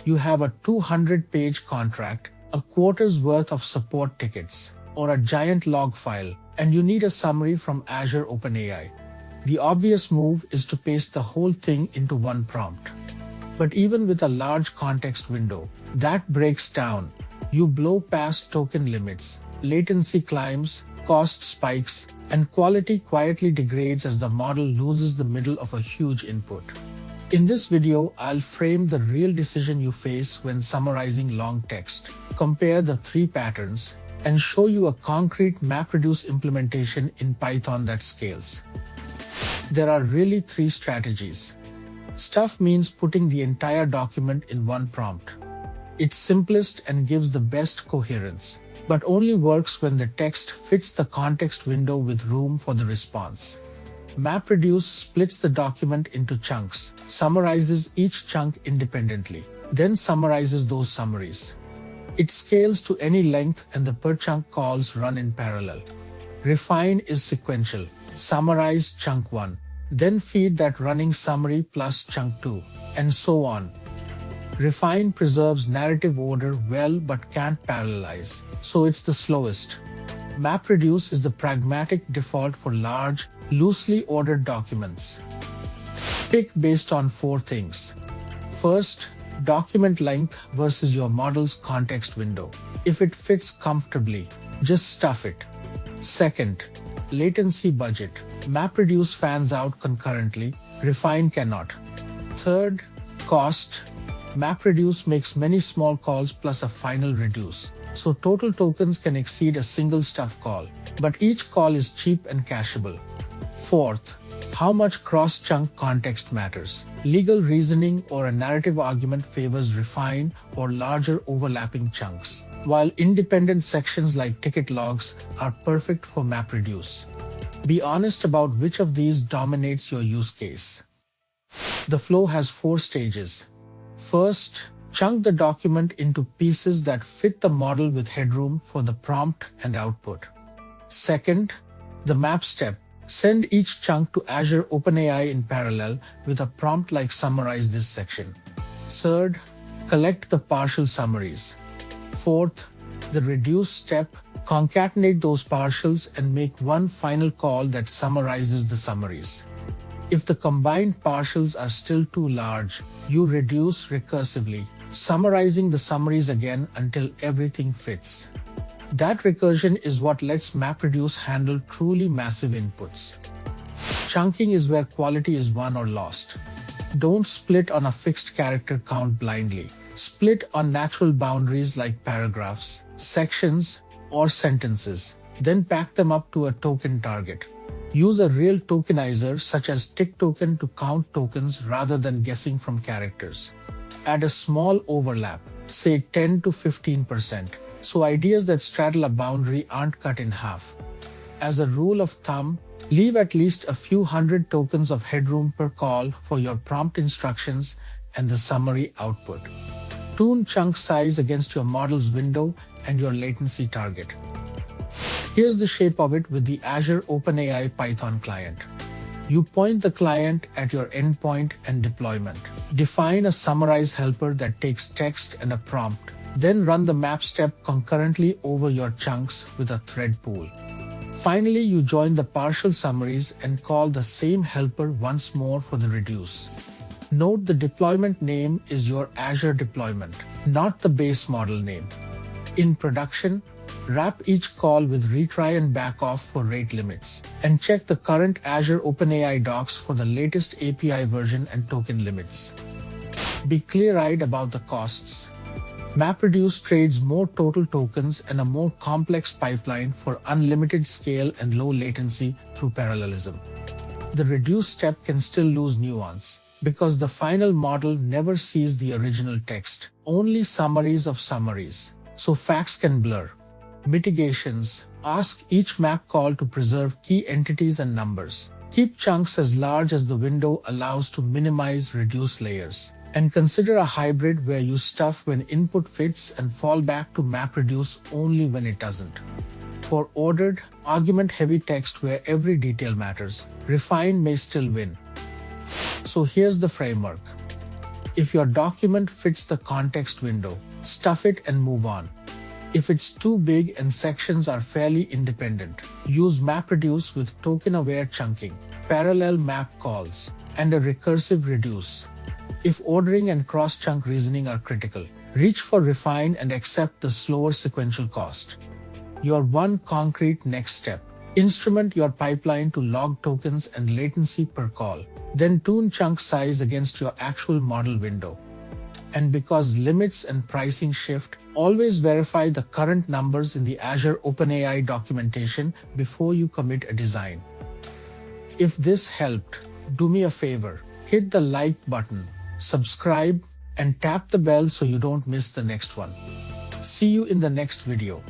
You have a 200-page contract, a quarter's worth of support tickets, or a giant log file, and you need a summary from Azure OpenAI. The obvious move is to paste the whole thing into one prompt. But even with a large context window, that breaks down. You blow past token limits, latency climbs, cost spikes, and quality quietly degrades as the model loses the middle of a huge input. In this video, I'll frame the real decision you face when summarizing long text, compare the three patterns, and show you a concrete MapReduce implementation in Python that scales. There are really three strategies. Stuff means putting the entire document in one prompt. It's simplest and gives the best coherence, but only works when the text fits the context window with room for the response. MapReduce splits the document into chunks, summarizes each chunk independently, then summarizes those summaries. It scales to any length and the per chunk calls run in parallel. Refine is sequential. Summarize chunk 1, then feed that running summary plus chunk 2, and so on. Refine preserves narrative order well but can't parallelize, so it's the slowest. MapReduce is the pragmatic default for large, loosely ordered documents. Pick based on four things. First, document length versus your model's context window. If it fits comfortably, just stuff it. Second, latency budget. MapReduce fans out concurrently, Refine cannot. Third, cost. MapReduce makes many small calls plus a final reduce, so total tokens can exceed a single stuff call, but each call is cheap and cacheable. Fourth, how much cross-chunk context matters. Legal reasoning or a narrative argument favors Refine or larger overlapping chunks, while independent sections like ticket logs are perfect for MapReduce. Be honest about which of these dominates your use case. The flow has four stages. First, chunk the document into pieces that fit the model with headroom for the prompt and output. Second, the map step. Send each chunk to Azure OpenAI in parallel with a prompt like summarize this section. Third, collect the partial summaries. Fourth, the reduce step. Concatenate those partials and make one final call that summarizes the summaries. If the combined partials are still too large, you reduce recursively, summarizing the summaries again until everything fits. That recursion is what lets MapReduce handle truly massive inputs. Chunking is where quality is won or lost. Don't split on a fixed character count blindly. Split on natural boundaries like paragraphs, sections, or sentences, then pack them up to a token target. Use a real tokenizer such as tick token to count tokens rather than guessing from characters. Add a small overlap, say 10 to 15%, so ideas that straddle a boundary aren't cut in half. As a rule of thumb, leave at least a few hundred tokens of headroom per call for your prompt instructions and the summary output. Tune chunk size against your model's window and your latency target. Here's the shape of it with the Azure OpenAI Python client. You point the client at your endpoint and deployment. Define a summarize helper that takes text and a prompt. Then run the map step concurrently over your chunks with a thread pool. Finally, you join the partial summaries and call the same helper once more for the reduce. Note the deployment name is your Azure deployment, not the base model name. In production, wrap each call with retry and back off for rate limits, and check the current Azure OpenAI docs for the latest API version and token limits. Be clear-eyed about the costs. MapReduce trades more total tokens and a more complex pipeline for unlimited scale and low latency through parallelism. The reduce step can still lose nuance, because the final model never sees the original text, only summaries of summaries, so facts can blur. Mitigations. Ask each map call to preserve key entities and numbers. Keep chunks as large as the window allows to minimize reduce layers. And consider a hybrid where you stuff when input fits and fall back to MapReduce only when it doesn't. For ordered, argument-heavy text where every detail matters, Refine may still win. So here's the framework. If your document fits the context window, stuff it and move on. If it's too big and sections are fairly independent, use MapReduce with token-aware chunking, parallel map calls, and a recursive reduce. If ordering and cross-chunk reasoning are critical, reach for refine and accept the slower sequential cost. Your one concrete next step: instrument your pipeline to log tokens and latency per call, then tune chunk size against your actual model window. And because limits and pricing shift, always verify the current numbers in the Azure OpenAI documentation before you commit a design. If this helped, do me a favor, hit the like button, subscribe, and tap the bell so you don't miss the next one. See you in the next video.